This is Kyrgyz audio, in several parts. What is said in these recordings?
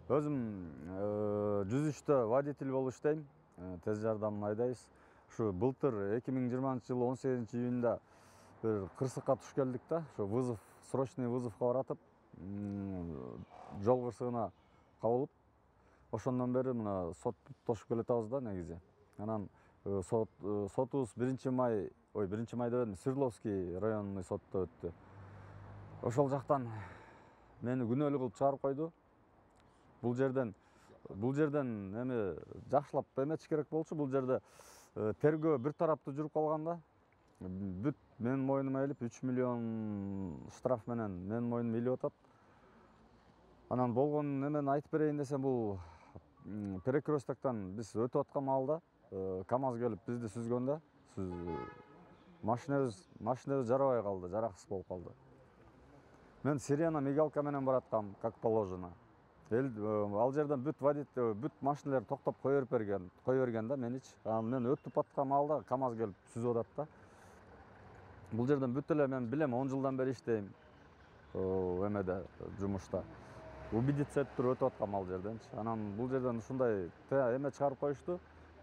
Өзүм жүзүштө водитель болуп иштейм. Тез жардамдын айдайбыз. Ушу былтыр 2020-жылы 18-июнда bir кырсыкка туш келдик да. Ошо вызов, срочный вызовко баратып, жол кырсыгына кабылып, ошондон бери мына сот тошуп келатабыз да негизи. Анан сотубуз 1 май, ой 1 май деп элем, Свердловский районный сотто өттү. Ошол жактан мени күнөөлүү кылып чыгарып койду. Бул жерден эми жакшылап эметиш керек болчу. Бул жерде тергөө бир тараптуу жүрүп калган да. Бүт менин мойнума элип 3 миллион штраф менен менин мойнума илип атат. Анан болгон эмени айтып берейин десем, бул перекресттоктон биз өтүп аткан маалда КамАЗ келип бизди сүзгөндө, машинебиз жарабай калды, жараксыз болуп калды. Мен сирена мигалка менен бараткам, как положено. Ал жерден бүт машиналар токтоп кое берген да меничи. Анан мен өтүп аткан маалда КамАЗ келип сүзүп атат да. Бул жерден бүт эле мен билем, 10 жылдан бери иштейм эмеде, жумушта. Убедиться этип туруп өтүп аткам ал жерденчи. Анан бул жерден ушундай эме чыгарып коюшту.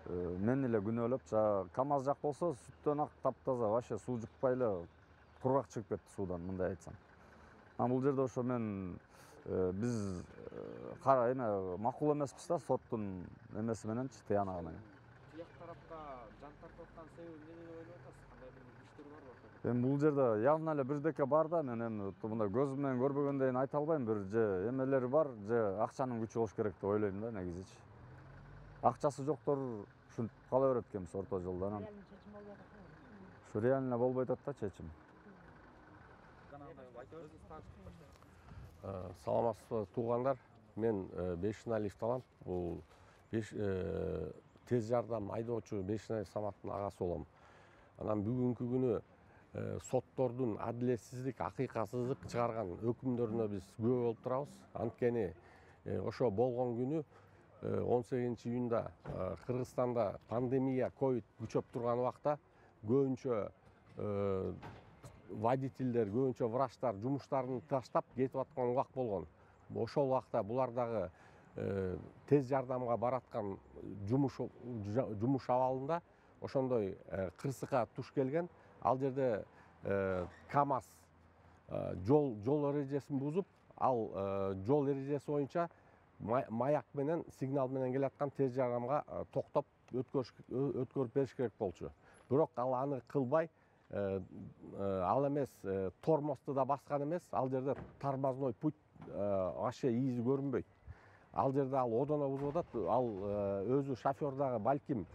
Мени эле күнөөлөп, КамАЗ жак болсо сүттөн ак таптаза, вообще суу жукпай эле кургак чыгып кетти суудан, мындай айтсам. Анан бул жерде ошо мен биз макул эмеспиз да, соттун эмеси мененчи, тыянагы менен. Тияк тарапта жан тартып аткан себеби эмне деп ойлоп атасыз? Кандай бир иштер барбы? Эми бул жерде явно эле бирдеке бар да, мен эми мындай көзүм менен көрбөгөндөн айта албайм. Бир же эмелери бар, же акчанын күчү болуш керек деп ойлойм да негизичи. Акчасы жоктор ушинтип кала берет экенбиз орто жолдо. Анан ушу реально болбой атат да чечим. Саламатсызбы туугандар, мен Бешиналиев Талант, бул тез жардам айдоочу Бешиналиев Саматтын агасы болом. Анан бүгүнкү күнү соттордун адилетсиздик, акыйкатсыздык чыгарган өкүмдөрүнө биз күбө болуп турабыз. Анткени ошо болгон күнү 18-июнда Кыргызстанда пандемия, ковид күчөп турган убакта көбүнчө водительдер, көбүнчө врачтар жумуштарын таштап кетип аткан убак болгон. Ошол убакта булар дагы тез жардамга бараткан жумуш абалында ошондой кырсыкка туш келген. Ал жерде КамАЗ жол эрежесин бузуп, ал жол эрежеси боюнча маяк менен, сигнал менен келаткан тез жардамга токтоп өткөрүп бериш керек болчу. Бирок ал аны кылбай, ал эмес, тормозду да баскан эмес, ал жерде тормозной путь вообще изи көрүнбөйт. Ал жерде ал одоно бузуп атат. Ал өзү шофер дагы балким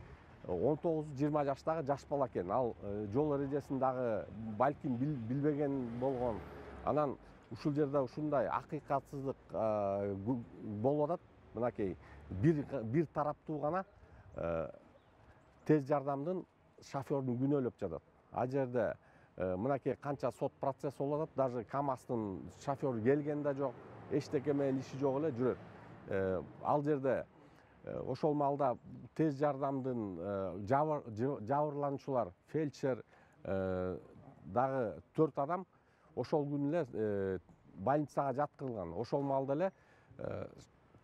19-20 жаштагы жаш бала экен. Ал жол эрежесин дагы балким билбеген болгон. Анан ушул жерде ушундай акыйкатсыздык болуп атат. Мынакей бир тараптуу гана тез жардамдын шофердун күнөөлөп жатат. Ал жерде мынакей канча сот процесс болуп атат, даже КамАЗдын шоферу келген да жок, эчтеке менен иши жок эле жүрөт. Ал жерде ошол маалда тез жардамдын жабырлануучулар, фельдшер дагы 4 адам ошол күнү эле больницага жаткырылган. Ошол маалда эле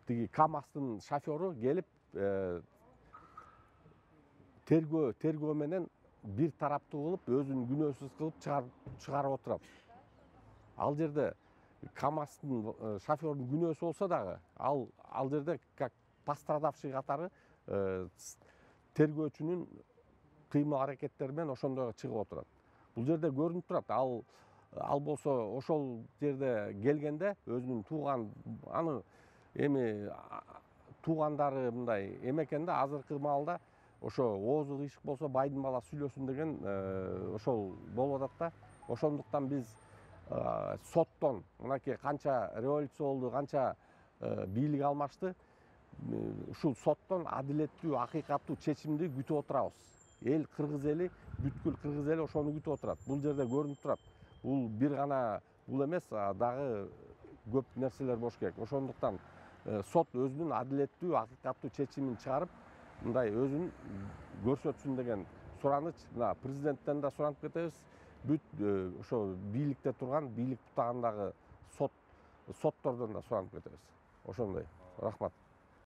тиги КамАЗдын шоферу келип тергөө менен бир тараптуу кылып, өзүн күнөөсүз кылып чыгарып отурат. Ал жерде КамАЗдын шофердун күнөөсү болсо дагы, ал жерде как пострадавший катары тергөөчүнүн кыймыл аракеттери менен ошондой чыгып отурат. Бул жерде көрүнүп турат. Ал болсо ошол жерде келгенде өзүнүн аны эми туугандары мындай экен да, азыркы маалда ошо оозу кыйшык болсо байдын баласы сүйлөсүн деген ошол болуп атат да. Ошондуктан биз соттон мынакей канча революция болду, канча бийлик алмашты, ушул соттон адилеттүү, акыйкаттуу чечимди күтүп отурабыз. Эл, кыргыз эли, бүткүл кыргыз эли ошону күтүп отурат. Бул жерде көрүнүп турат. Бул бир гана бул эмес, дагы көп нерселер болуш керек. Ошондуктан сот өзүнүн адилеттүү, акыйкаттуу чечимин чыгарып, мындай өзүн көрсөтсүн деген сураныч мына президенттен да суранып кетебиз. Бүт ошо бийликте турган, бийлик бутагандагы соттордон да суранып кетебиз. Ошондой. Рахмат.